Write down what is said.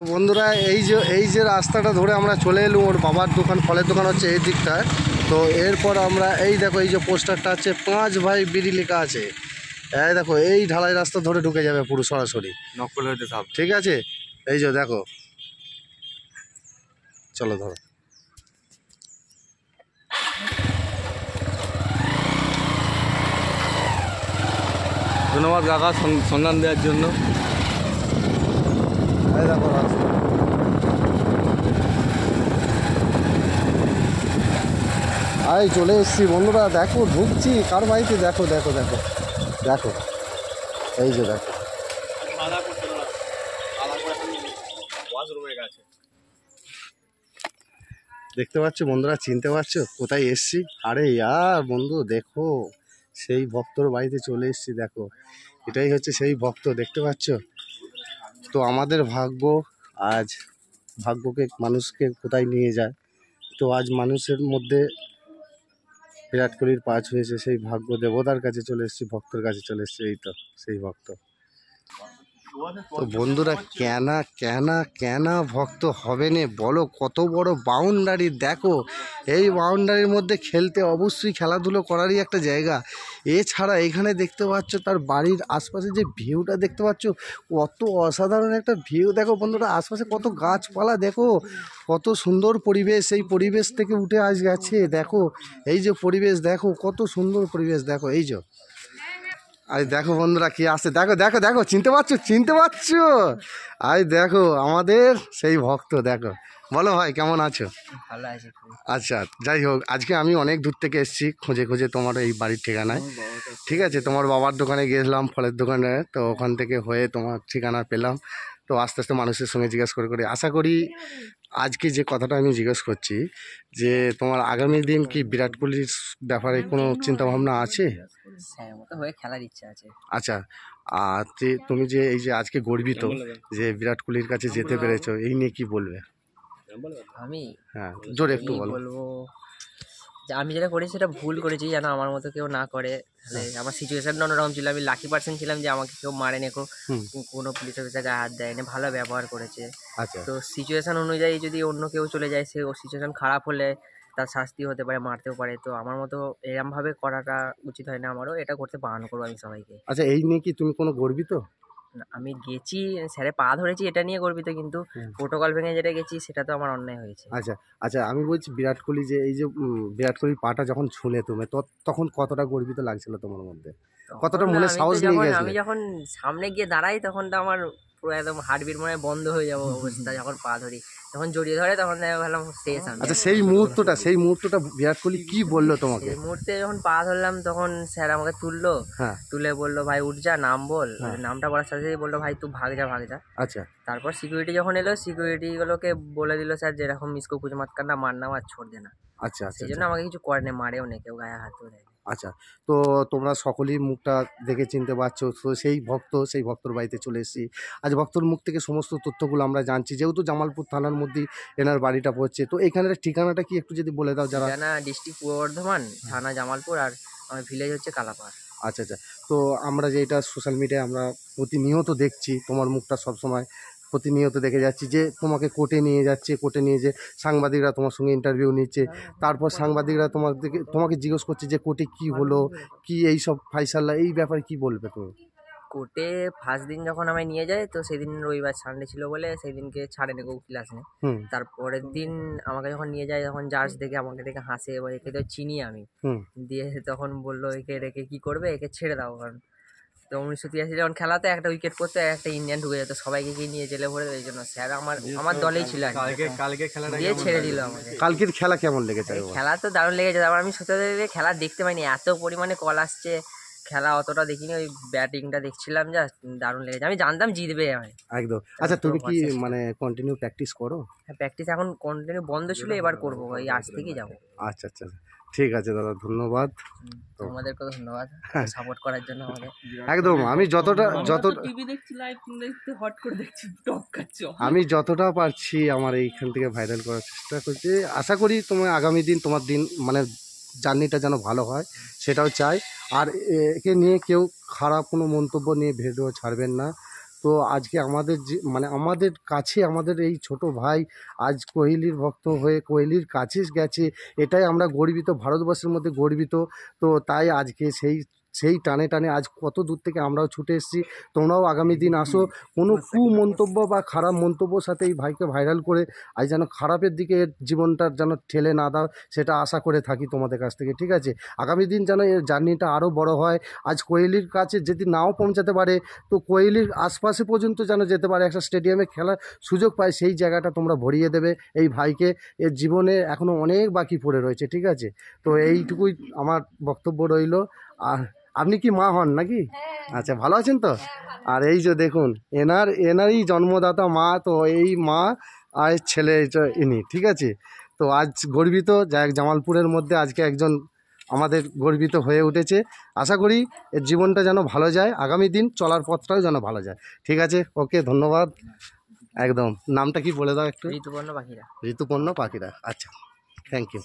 বন্ধুরা এই যে রাস্তাটা ধরে আমরা চলে এলুম, ওর বাবার দোকান, ফলের দোকান হচ্ছে এই দিকটায়। তো এরপর আমরা এই দেখো এই যে পোস্টারটা আছে 5 ভাই বিড়ি লেখা আছে। এই দেখো এই ঢালাই রাস্তা ধরে ঢুকে যাবে পুরো সরাসরি, নকল হইতে সব ঠিক আছে। এই যে দেখো, চলো ধরো। ধন্যবাদ কাকা সন্ধান দেওয়ার জন্য। এই দেখো রাস্তা, এই চলে এসছি বন্ধুরা। দেখো ঢুকছি কার বাড়িতে, দেখো দেখো দেখো দেখো, এই যে দেখো। দেখতে পাচ্ছ বন্ধুরা, চিনতে পারছো কোথায় এসছি? আরে ইয়ার বন্ধু দেখো, সেই ভক্তর বাড়িতে চলে এসছি। দেখো এটাই হচ্ছে সেই ভক্ত, দেখতে পাচ্ছ তো। আমাদের ভাগ্য, আজ ভাগ্যকে মানুষকে কোথায় নিয়ে যায়। তো আজ মানুষের মধ্যে বিরাট কোহলির পাঁচ হয়েছে, সেই ভাগ্য দেবতার কাছে চলে এসেছি, ভক্তের কাছে চলে এসেছি। এই তো সেই ভক্ত। তো বন্ধুরা কেনা ভক্ত হবে না বলো? কত বড় বাউন্ডারি দেখো। এই বাউন্ডারির মধ্যে খেলতে অবশ্যই খেলাধুলো করারই একটা জায়গা। এছাড়া এখানে দেখতে পাচ্ছ তার বাড়ির আশপাশে যে ভিউটা দেখতে পাচ্ছ, কত অসাধারণ একটা ভিউ। দেখো বন্ধুরা আশপাশে কত গাছপালা, দেখো কত সুন্দর পরিবেশ। এই পরিবেশ থেকে উঠে আজ গেছে, দেখো এই যে পরিবেশ, দেখো কত সুন্দর পরিবেশ। দেখো এই যে, আরে দেখো বন্ধুরা কি আসছে, দেখো দেখো দেখো, চিনতে পারছো? আই দেখো আমাদের সেই ভক্ত। দেখো বলো ভাই কেমন আছো? ভালো আছে। আচ্ছা যাই হোক, আজকে আমি অনেক দূর থেকে এসেছি খুঁজে খুঁজে তোমার এই বাড়ির ঠিকানায়, ঠিক আছে। তোমার বাবার দোকানে গেছিলাম, ফলের দোকানে, তো ওখান থেকে হয়ে তোমার ঠিকানা পেলাম। তো আস্তে আস্তে মানুষের সঙ্গে জিজ্ঞেস করে আশা করি আজকে যে কথাটা আমি জিজ্ঞেস করছি, যে তোমার আগামী দিন কি বিরাট কোহলির ব্যাপারে কোনো চিন্তা ভাবনা আছে? হয়ে খেলার ইচ্ছা আছে। আচ্ছা, আর তুমি যে এই যে আজকে গর্বিত যে বিরাট কোহলির কাছে যেতে পেরেছো, এই নিয়ে কি বলবে? আমি হ্যাঁ জোরে একটু বলো। বলবো যে আমি যেটা করেছি সেটা ভুল করেছি, যেন আমার মতো কেউ না করে। আমার সিচুয়েশনটা অন্যরকম ছিল, আমি লাকি পার্সন ছিলাম যে আমাকে কেউ মারেনি, কোনো পুলিশ অফিসার গায়ে হাত দেয়নি, ভালো ব্যবহার করেছে। আচ্ছা তো সিচুয়েশন অনুযায়ী যদি অন্য কেউ চলে যায়, সে ও সিচুয়েশন খারাপ হলে তার শাস্তি হতে পারে, মারতেও পারে। তো আমার মতো এরমভাবে করাটা উচিত হয় না, আমারও এটা করতে বারণ করবো আমি সবাইকে। আচ্ছা, এই নিয়ে কি তুমি কোনো গর্বিত? না, আমি গেছি স্যারে পা ধরেছি এটা নিয়ে গর্বিত, কিন্তু প্রোটোকল ভেঙে যেটা গেছি সেটা তো আমার অন্যায় হয়েছে। আচ্ছা আচ্ছা, আমি বলছি বিরাট কোহলি যে এই যে বিরাট কোহলির পাটা যখন ছুঁলে তুমি, তখন কতটা গর্বিত লাগছিল তোমার মধ্যে? কতটা মনে সাহস নিয়ে গেছিলে? আমি যখন সামনে গিয়ে দাঁড়াই তখন তো আমার পুরো একদম হার্টবিট মনে হয় বন্ধ হয়ে যাবো অবস্থা। যখন পা ধরি, যখন জড়িয়ে ধরে, তখন ভাবলাম শেষ আমি। আচ্ছা, সেই মুহূর্তটা বিরাট কোহলি কি বললো তোমাকে? এই মুহূর্তে যখন পা ধরলাম তখন স্যার আমাকে তুললো, হ্যাঁ, তুলে বললো ভাই উঠ যা, নাম বল। নামটা বলার সাথে সাথে বললো ভাই তুই ভাগ যা। আচ্ছা তারপর সিকিউরিটি যখন এলো, সিকিউরিটিগুলোকে বলে দিল স্যার যেরকম ইসকো কুছ মত করনা, মারনা আর ছোড় দেনা। আচ্ছা আচ্ছা সেই জন্য আমাকে কিছু করেনি, মারেও নেই, কেউ গায়ে হাতও দেয়নি। আচ্ছা, তো তোমরা সকলেই মুখটা দেখে চিনতে পারছো। তো সেই ভক্তর বাড়িতে চলে এসেছি। আজ ভক্তর মুখ থেকে সমস্ত তথ্যগুলো আমরা জানছি, যেহেতু জামালপুর থানার মধ্যেই এনার বাড়িটা পড়ছে। তো এখানের ঠিকানাটা কি একটু যদি বলে দাও যারা। ঠিকানা ডিস্ট্রিক্ট পূর্ব বর্ধমান, থানা জামালপুর, আর আমার ভিলেজ হচ্ছে কালাপাড়। আচ্ছা আচ্ছা, তো আমরা যে এটা সোশ্যাল মিডিয়ায় আমরা প্রতিনিয়ত দেখছি, তোমার মুখটা সবসময় প্রতিনিয়ত দেখে যাচ্ছি যে তোমাকে কোর্টে নিয়ে যাচ্ছে, কোর্টে নিয়ে যে সাংবাদিকরা তোমার সঙ্গে ইন্টারভিউ নিচ্ছে, তারপর সাংবাদিকরা তোমাকে জিজ্ঞেস করছে যে কোর্টে কি হলো, কি এই সব ফাইসাল্লা, এই ব্যাপারে কি বলবে তুমি? কোর্টে ফার্স্ট দিন যখন আমায় নিয়ে যায়, তো সেদিন রবিবার সানডে ছিল বলে সেই দিনকে ছাড়েনি, কেউ ক্লাস নেই। তারপরের দিন আমাকে যখন নিয়ে যায়, তখন জাজ দেখে আমাকে দেখে হাসে, এবার একে তো চিনি আমি। দিয়ে তখন বললো একে রেখে কি করবে, একে ছেড়ে দাও। কারণ তো 1983 যখন খেলাতে একটা উইকেট পড়তো, একটা ইন্ডিয়ান ঢুকে যেত, সবাইকে নিয়ে জেলে ভরে। এই জন্য স্যার আমার দলেই ছিল, দিয়ে ছেড়ে দিল আমাকে। কালকের খেলা কেমন লেগেছে? খেলা তো দারুণ লেগেছে। তারপর আমি সত্যি খেলা দেখতে পাইনি, এত পরিমাণে কল আসছে, খেলা অতটা দেখিনি, ওই ব্যাটিংটা দেখছিলাম, যা দারুণ লেগেছে। আমি জানতাম জিতবে একদম। আচ্ছা, তুমি কি মানে কন্টিনিউ প্র্যাকটিস করো? হ্যাঁ, প্র্যাকটিস এখন কন্টিনিউ বন্ধ ছিল, এবার করবো, এই আজ থেকেই যাবো। আচ্ছা আচ্ছা, ঠিক আছে দাদা, ধন্যবাদ। তোমাদেরকেও ধন্যবাদ সাপোর্ট করার জন্য আমাদের। একদম, আমি যতটা টিভি দেখছি, লাইভ দেখতে হট করে দেখছি, টপ খাচ্ছো। আমি যতটা পারছি আমার এইখান থেকে ভাইরাল করার চেষ্টা করছি। আশা করি তোমার আগামী দিন, তোমার দিন মানে জার্নিটা যেন ভালো হয়, সেটাও চাই। আর একে নিয়ে কেউ খারাপ কোনো মন্তব্য নিয়ে ভিডিও ছাড়বেন না। তো আজকে আমাদের যে মানে আমাদের কাছে আমাদের এই ছোট ভাই আজ কোহলির ভক্ত হয়ে কোহলির কাছে গেছে, এটাই আমরা গর্বিত, ভারতবর্ষের মধ্যে গর্বিত। তো তাই আজকে সেই সেই টানে টানে আজ কত দূর থেকে আমরাও ছুটে এসেছি। তোমরাও আগামী দিন আসো, কোনো কুমন্তব্য বা খারাপ মন্তব্যর সাথে এই ভাইকে ভাইরাল করে আজ যেন খারাপের দিকে এর জীবনটা যেন ঠেলে না দাও, সেটা আশা করে থাকি তোমাদের কাছ থেকে, ঠিক আছে? আগামী দিন যেন এর জার্নিটা আরও বড় হয়। আজ কোহলির কাছে যদি নাও পৌঁছাতে পারে তো কোহলির আশপাশে পর্যন্ত যেন যেতে পারে, একটা স্টেডিয়ামে খেলার সুযোগ পায়, সেই জায়গাটা তোমরা ভরিয়ে দেবে এই ভাইকে। এর জীবনে এখনও অনেক বাকি পড়ে রয়েছে, ঠিক আছে? তো এইটুকুই আমার বক্তব্য রইল। আর আপনি কি মা হন নাকি? আচ্ছা, ভালো আছেন তো? আর এই যে দেখুন এনারই জন্মদাতা মা, তো এই মা আর ছেলে ইনি, ঠিক আছে? তো আজ গর্বিত জামালপুরের মধ্যে আজকে একজন আমাদের গর্বিত হয়ে উঠেছে। আশা করি এর জীবনটা যেন ভালো যায়, আগামী দিন চলার পথটাও যেন ভালো যায়, ঠিক আছে? ওকে, ধন্যবাদ। একদম, নামটা কি বলে দাও একটু? ঋতুপর্ণ পাখিরা। ঋতুপর্ণ পাখিরা, আচ্ছা, থ্যাংক ইউ।